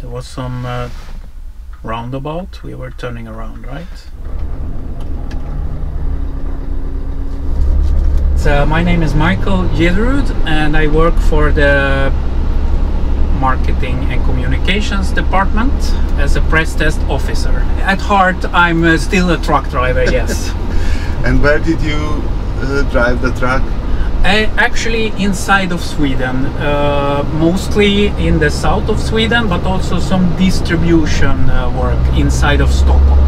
There was some roundabout. We were turning around, right? So my name is Michael Gilrud and I work for the Marketing and Communications Department as a press test officer. At heart, I'm still a truck driver, yes. And where did you drive the truck? Actually inside of Sweden, mostly in the south of Sweden, but also some distribution work inside of Stockholm.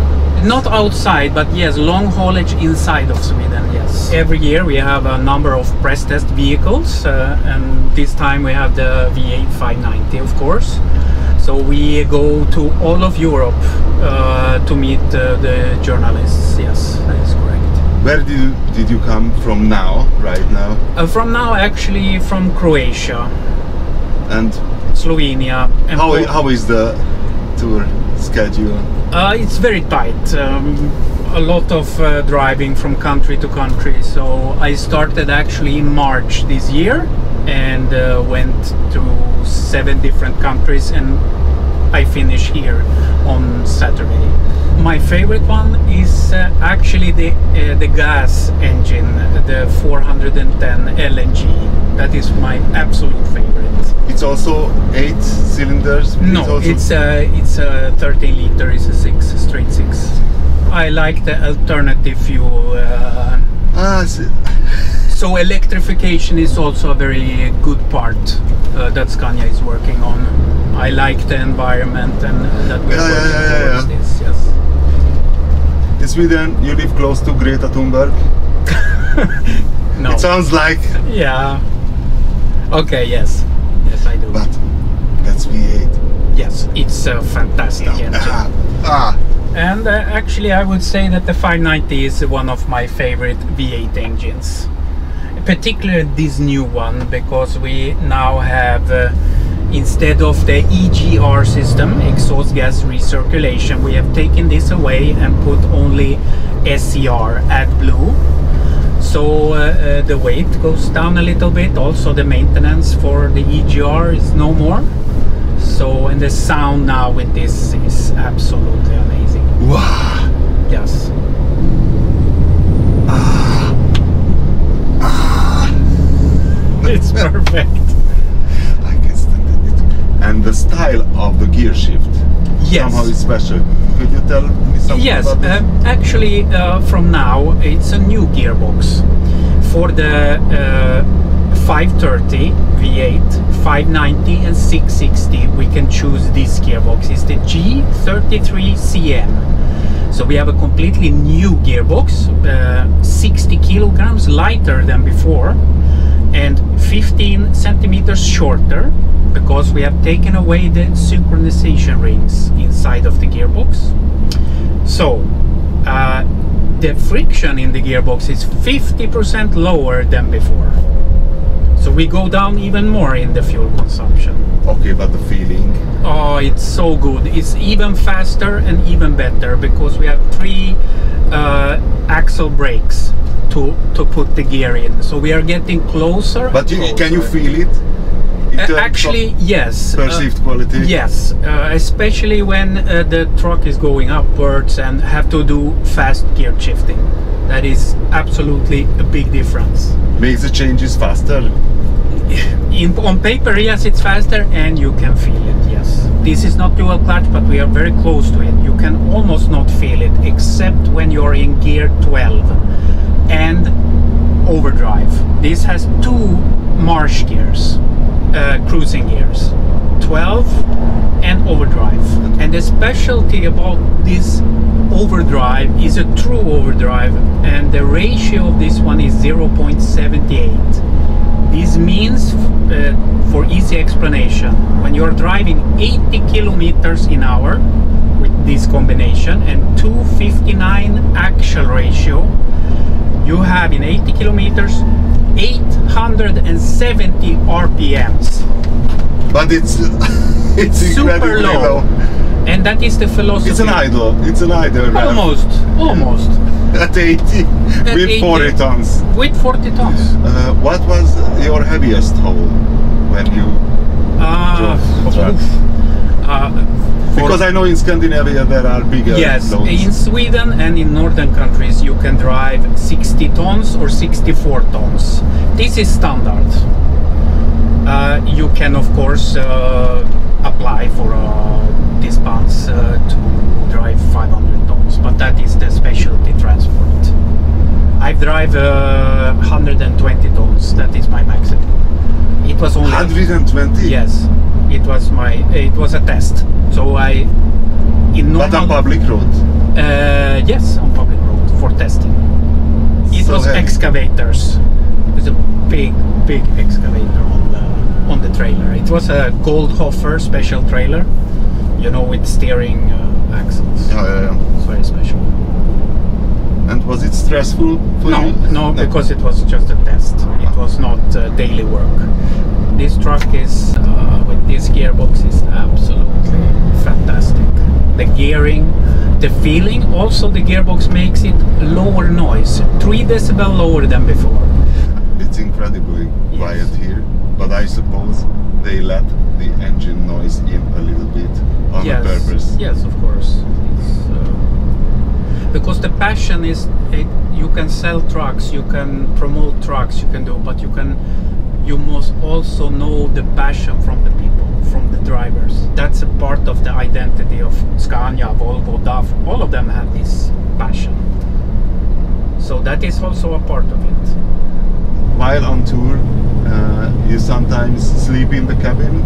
Not outside, but yes, long haulage inside of Sweden, yes. Every year we have a number of press test vehicles, and this time we have the V8 590, of course. So we go to all of Europe to meet the journalists, yes, that is correct. Where did you come from now, right now? From now, actually from Croatia. And Slovenia. And how is the tour schedule? It's very tight. A lot of driving from country to country. So I started actually in March this year and went to 7 different countries, and I finish here on Saturday. My favorite one is actually the gas engine, the 410 LNG. That is my absolute favorite. It's also 8 cylinders? No, it's a 13 liter, it's a straight 6. I like the alternative fuel. So electrification is also a very good part that Scania is working on. I like the environment and that we are working towards this, yes. In Sweden, you live close to Greta Thunberg? No. It sounds like... Yeah. Okay, yes. Yes, I do. But that's V8. Yes, it's a fantastic engine. And actually I would say that the 590 is one of my favorite V8 engines. Particularly this new one, because we now have instead of the EGR system, exhaust gas recirculation, we have taken this away and put only SCR, AdBlue. So the weight goes down a little bit. Also the maintenance for the EGR is no more. So, and the sound now with this is absolutely amazing. Wow. Yes. It's perfect. I can stand it. And the style of the gear shift, yes, somehow is special. Could you tell me something about this? Actually, from now it's a new gearbox. For the 530, V8, 590 and 660 we can choose this gearbox. It's the G33CM. So we have a completely new gearbox, 60 kilograms lighter than before and 15 centimeters shorter, because we have taken away the synchronization rings inside of the gearbox. So the friction in the gearbox is 50% lower than before. So we go down even more in the fuel consumption. Okay, but the feeling? Oh, it's so good. It's even faster and even better, because we have 3 axle brakes to put the gear in. So we are getting closer. But can you feel it? Actually, yes. Perceived quality? Yes, especially when the truck is going upwards and have to do fast gear shifting. That is absolutely a big difference. Makes the changes faster? On paper, yes, it's faster and you can feel it, yes. This is not dual clutch, but we are very close to it. You can almost not feel it, except when you're in gear 12 and overdrive. This has 2 marsh gears, cruising gears, 12 and overdrive. And the specialty about this overdrive is a true overdrive, and the ratio of this one is 0.78. This means, for easy explanation, when you're driving 80 kilometers an hour with this combination and 259 actual ratio, you have in 80 kilometers 870 RPMs. But it's super low. And that is the philosophy. It's an idle. It's an idle. Almost. At 80, with 80, 40 tons. With 40 tons. What was your heaviest haul when you drove? Because I know in Scandinavia there are bigger Yes, loads. in Sweden and in northern countries you can drive 60 tons or 64 tons. This is standard. You can of course apply for a dispense to drive 500 tons, but that is the specialty transport. I drive 120 tons. That is my maximum. It was only 120. Yes, it was a test. So in normal. But on public road. Yes, on public road for testing. It So was heavy. excavators. It was a big excavator on the trailer. It was a Goldhofer special trailer, you know, with steering axles. Yeah. It's very special. And was it stressful for No, you? no, because it was just a test. It was not daily work. This truck is with this gearbox is absolutely fantastic. The gearing, the feeling, also the gearbox makes it lower noise, 3 decibel lower than before. It's incredibly Yes. quiet here, but I suppose they let the engine noise in a little bit on purpose. Yes, of course. It's, because the passion is, you can sell trucks, you can promote trucks, you can do, but you must also know the passion from the people, from the drivers. That's a part of the identity of Scania, Volvo, DAF. All of them have this passion. So that is also a part of it. While on tour, you sometimes sleep in the cabin,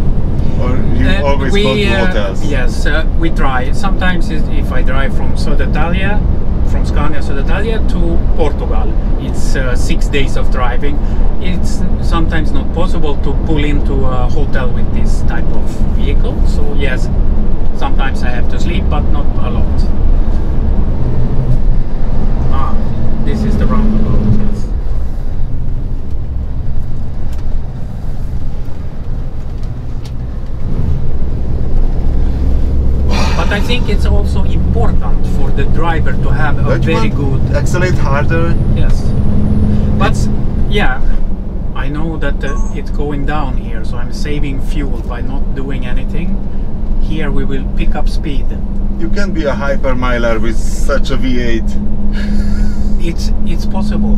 or you always go to hotels? Yes, we try. Sometimes if I drive from Södertälje, from Scania Södertälje to Portugal, it's 6 days of driving. It's sometimes not possible to pull into a hotel with this type of vehicle. So yes, sometimes I have to sleep, but not a lot. This is the roundabout. Yes. But I think it's also important for the driver to have a very good. Accelerate harder. Yes. But yeah, I know that it's going down here, so I'm saving fuel by not doing anything. Here we will pick up speed. You can be a hypermiler with such a V8. It's possible.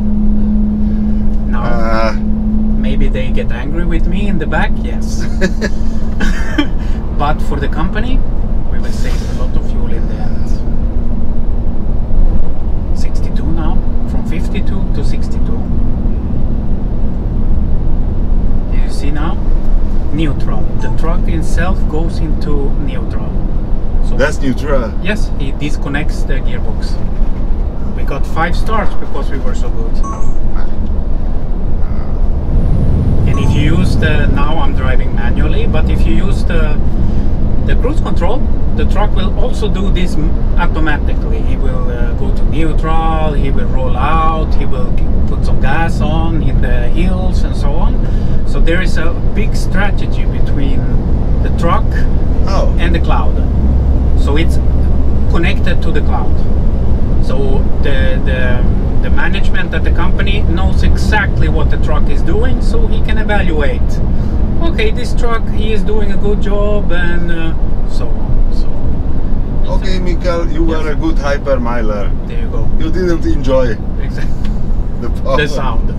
Now, maybe they get angry with me in the back, yes. But for the company, we will save a lot of fuel in the end. 62 now, from 52 to 62. You see now? Neutral. The truck itself goes into neutral. So That's neutral. yes, it disconnects the gearbox. We got 5 stars because we were so good. And if you use now I'm driving manually, but if you use the cruise control, the truck will also do this automatically. He will go to neutral, he will roll out, he will put some gas on in the hills and so on. So there is a big strategy between the truck and the cloud. So it's connected to the cloud. So the management at the company knows exactly what the truck is doing, so he can evaluate. Okay, this truck, he is doing a good job, and so on. So. Okay, Mikael, you were a good hypermiler. There you go. You didn't enjoy Exactly. the power. The sound.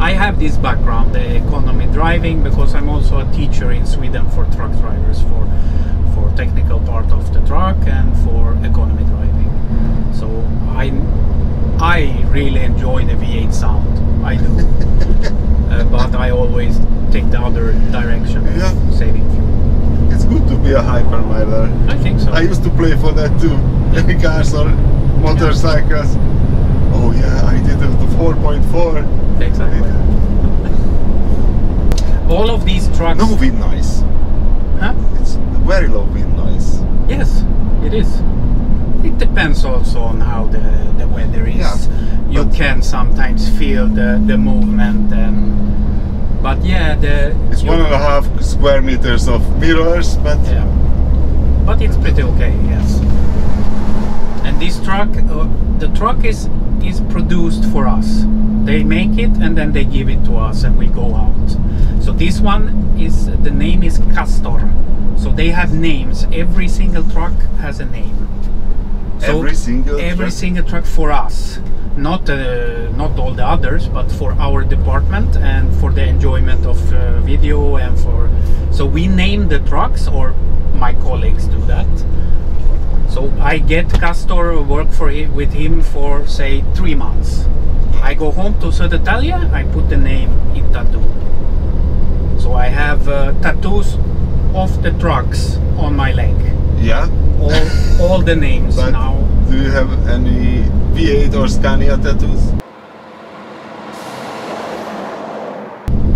I have this background, the economy driving, because I'm also a teacher in Sweden for truck drivers, for technical part of the truck and for economy driving. So I really enjoy the V8 sound. I do. But I always take the other direction, Yeah. saving fuel. It's good to be a hypermiler. I think so. I used to play for that too. Cars or motorcycles. Oh yeah, I did the 4.4. Exactly. All of these trucks. No wind noise. Huh? It's very low wind noise. Yes, it is. It depends also on how the weather is. Yeah, you can sometimes feel the movement, but yeah, It's 1.5 square meters of mirrors, but yeah, but it's pretty okay. Yes. And this truck, the truck is produced for us. They make it and then they give it to us, and we go out. So this one is, the name is Castor. So they have names. Every single truck has a name. So every single truck for us, not all the others, but for our department and for the enjoyment of video and for. So we name the trucks, or my colleagues do that. So I get Castor, work with him for say 3 months. I go home to Södertälje, I put the name in tattoo. So I have tattoos of the trucks on my leg. Yeah. All the names but now. Do you have any V8 or Scania tattoos?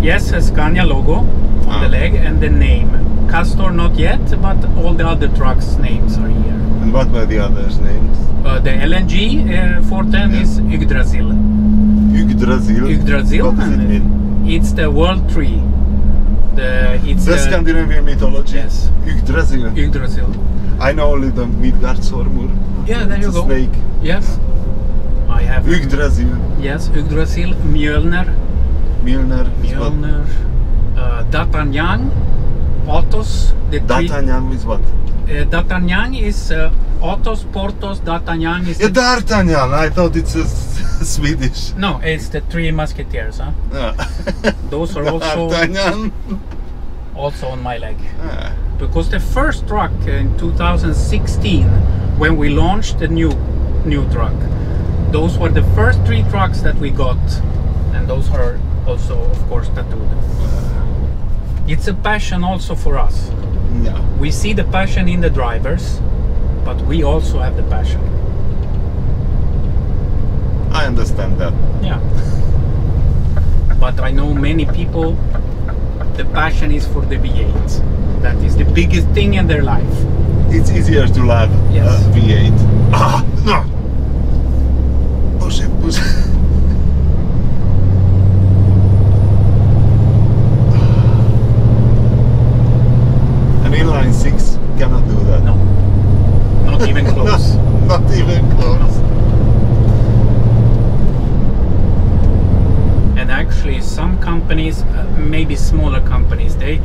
Yes, a Scania logo on the leg and the name. Castor not yet, but all the other trucks' names are here. And what were the others' names? The LNG 410 is Yggdrasil. Yggdrasil? Yggdrasil. What does it mean? It's the world tree. It's the Scandinavian mythology? Yes. Yggdrasil. Yggdrasil. I know only the Midgardsormur. Yeah, there you go. Snake. Yes. I have Yggdrasil. Yes, Yggdrasil, Mjölner. Mjölner. D'Artagnan, Athos. D'Artagnan is what? D'Artagnan is Athos, Porthos, D'Artagnan is... Yeah, D'Artagnan, I thought it's Swedish. No, it's the Three Musketeers, huh? Those are also on my leg. Because the first truck in 2016, when we launched the new truck, those were the first 3 trucks that we got, and those are also, of course, tattooed. It's a passion also for us. Yeah. We see the passion in the drivers, but we also have the passion. I understand that. Yeah. But I know many people, the passion is for the V8. That is the biggest thing in their life. It's easier to love V8. Ah, no! Push it, push it. An inline 6 cannot do that. No. Not even close. Not even close. And actually some companies, maybe smaller companies, they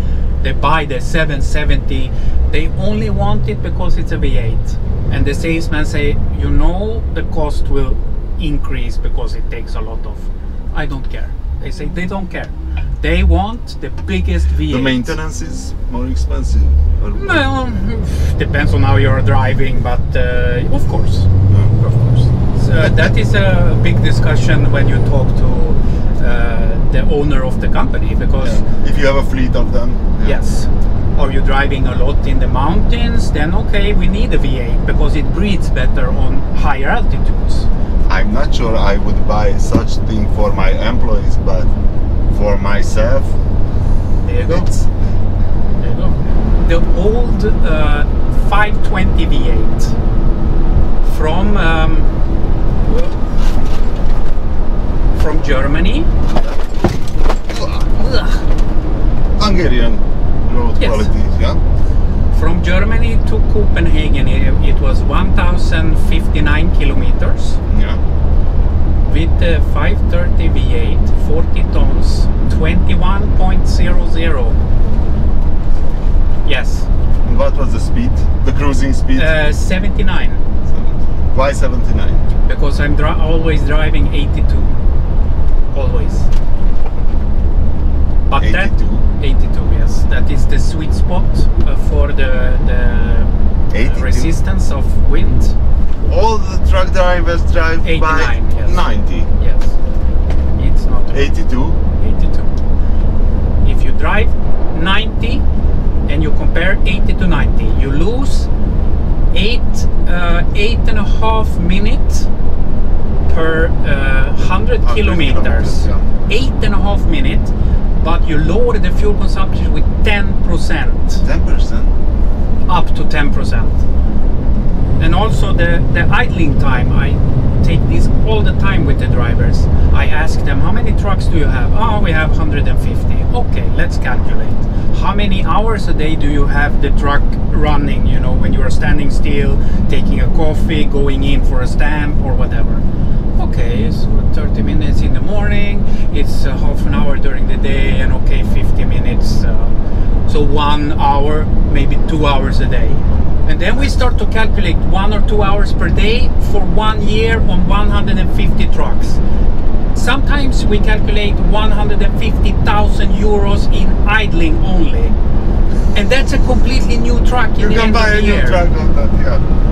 buy the 770, they only want it because it's a V8. And the salesman say, you know, the cost will increase because it takes a lot of... I don't care. They say they don't care. They want the biggest V8. The maintenance is more expensive? Or well, depends on how you're driving, but of course. Of course. So, that is a big discussion when you talk to the owner of the company, because if you have a fleet of them. Yes. Are you driving a lot in the mountains? Then okay, we need a V8 because it breathes better on higher altitudes. I'm not sure I would buy such thing for my employees, but for myself, there you go. There you go. The old 520 V8 from Germany. Hungarian road quality, yeah? From Germany to Copenhagen, it was 1,059 kilometers. Yeah. With the 530 V8, 40 tons, 21.00. Yes. And what was the speed? The cruising speed? 79. Why 79? Because I'm always driving 82. Always. But 82? 82, yes. That is the sweet spot for the resistance of wind. All the truck drivers drive 89, by yes. 90. Yes. It's not 82? 82. If you drive 90 and you compare 80 to 90, you lose 8.5 minutes per 100 kilometers. Yeah. 8.5 minutes, but you lower the fuel consumption with 10%. 10%? Up to 10%. And also the idling time, I take this all the time with the drivers. I ask them, how many trucks do you have? Oh, we have 150. Okay, let's calculate. How many hours a day do you have the truck running, you know, when you are standing still, taking a coffee, going in for a stamp or whatever? Okay, it's 30 minutes in the morning, it's half an hour during the day, and okay, 50 minutes, so 1 hour, maybe 2 hours a day. And then we start to calculate 1 or 2 hours per day for 1 year on 150 trucks. Sometimes we calculate 150,000 euros in idling only. And that's a completely new truck in the end of the year. You can buy a new truck on that, yeah.